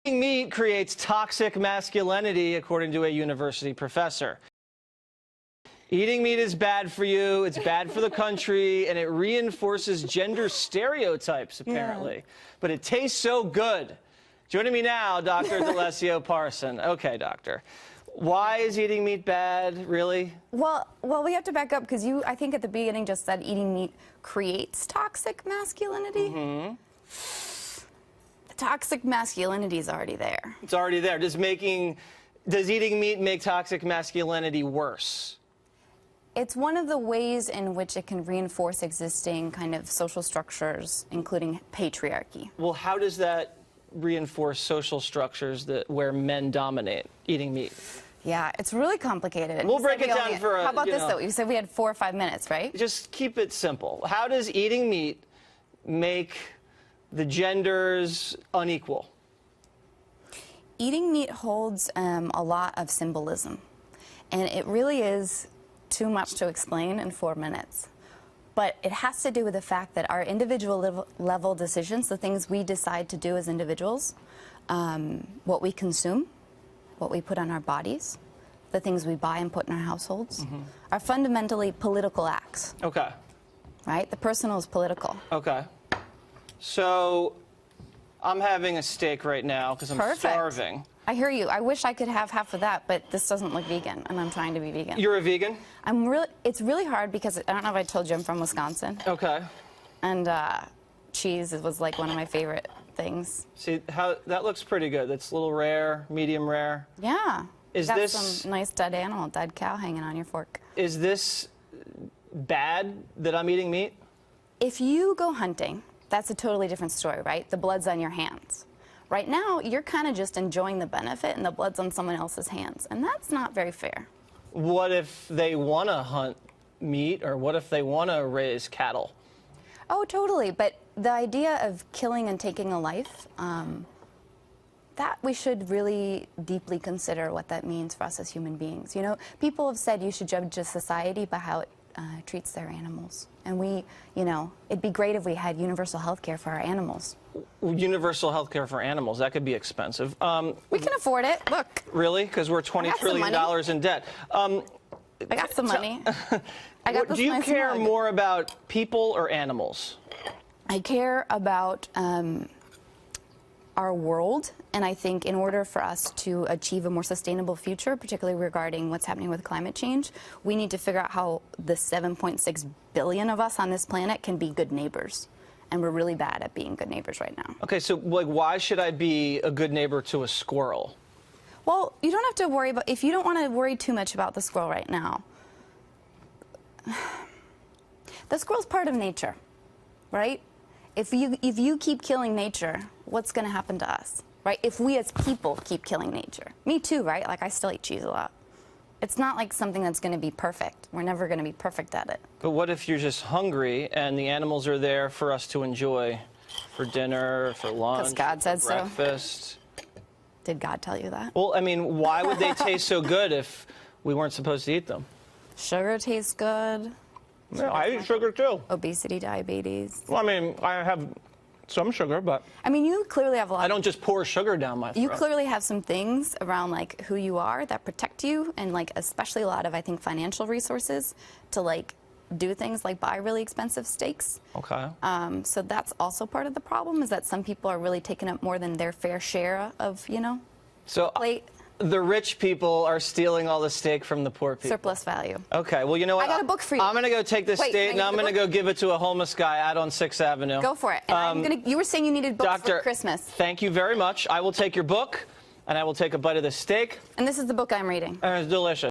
Eating meat creates toxic masculinity, according to a university professor. Eating meat is bad for you, it's bad for the country, and it reinforces gender stereotypes, apparently. Yeah. But it tastes so good. Joining me now, Dr. D'Alessio Parson. Okay, doctor. Why is eating meat bad, really? Well, we have to back up because you, I think at the beginning, just said eating meat creates toxic masculinity. Mm-hmm. The toxic masculinity is already there. It's already there. Does eating meat make toxic masculinity worse? It's one of the ways in which it can reinforce existing kind of social structures, including patriarchy. Well, how does that reinforce social structures where men dominate eating meat? Yeah, it's really complicated. We'll break it down for a... How about this, though? You said we had 4 or 5 minutes, right? Just keep it simple. How does eating meat make the genders unequal? Eating meat holds a lot of symbolism, and it really is too much to explain in 4 minutes. But it has to do with the fact that our individual level decisions, the things we decide to do as individuals, what we consume, what we put on our bodies, the things we buy and put in our households, are fundamentally political acts. Okay. Right? The personal is political. Okay. So I'm having a steak right now because I'm starving. I hear you. I wish I could have half of that, but this doesn't look vegan, and I'm trying to be vegan. You're a vegan? It's really hard because I don't know if I told you I'm from Wisconsin. Okay. And cheese was like one of my favorite things. See, that looks pretty good. That's a little rare, medium rare. Yeah. Is got this some nice dead animal, dead cow hanging on your fork? Is this bad that I'm eating meat? If you go hunting, that's a totally different story, right? The blood's on your hands. Right now, you're kind of just enjoying the benefit, and the blood's on someone else's hands, and that's not very fair. What if they want to hunt meat, or what if they want to raise cattle? Oh, totally, but the idea of killing and taking a life, that we should really deeply consider what that means for us as human beings. You know, people have said you should judge a society by how it treats their animals. And it'd be great if we had universal health care for our animals. Universal health care for animals, that could be expensive. We can afford it, look. Really? Because we're $20 trillion in debt. I got some money. Do you care more about people or animals? I care about our world, and I think in order for us to achieve a more sustainable future, particularly regarding what's happening with climate change, we need to figure out how the 7.6 billion of us on this planet can be good neighbors. And we're really bad at being good neighbors right now. Okay, so why should I be a good neighbor to a squirrel? Well, you don't have to worry about, if you don't want to worry too much about the squirrel right now, the squirrel's part of nature, right? If you keep killing nature, what's going to happen to us, right? If we as people keep killing nature. Me too, right? Like, I still eat cheese a lot. It's not like something that's going to be perfect. We're never going to be perfect at it. But what if you're just hungry and the animals are there for us to enjoy for dinner, for lunch, because God said so. Breakfast? Did God tell you that? Well, I mean, why would they taste so good if we weren't supposed to eat them? Sugar tastes good. Yeah, I eat sugar too. Obesity, diabetes. Well, I mean, I have some sugar, but... I mean, you clearly have a lot... I don't just pour sugar down my throat. You clearly have some things around, like, who you are that protect you, and, like, especially a lot of, I think, financial resources to, like, do things like buy really expensive steaks. Okay. So that's also part of the problem, is that some people are really taking up more than their fair share of, plate. The rich people are stealing all the steak from the poor people. Surplus value. Okay, well, you know what? I got a book for you. I'm going to go take this steak, and I'm going to go give it to a homeless guy out on 6th Avenue. Go for it. And you were saying you needed books for Christmas. Thank you very much. I will take your book, and I will take a bite of the steak. And this is the book I'm reading. And it's delicious.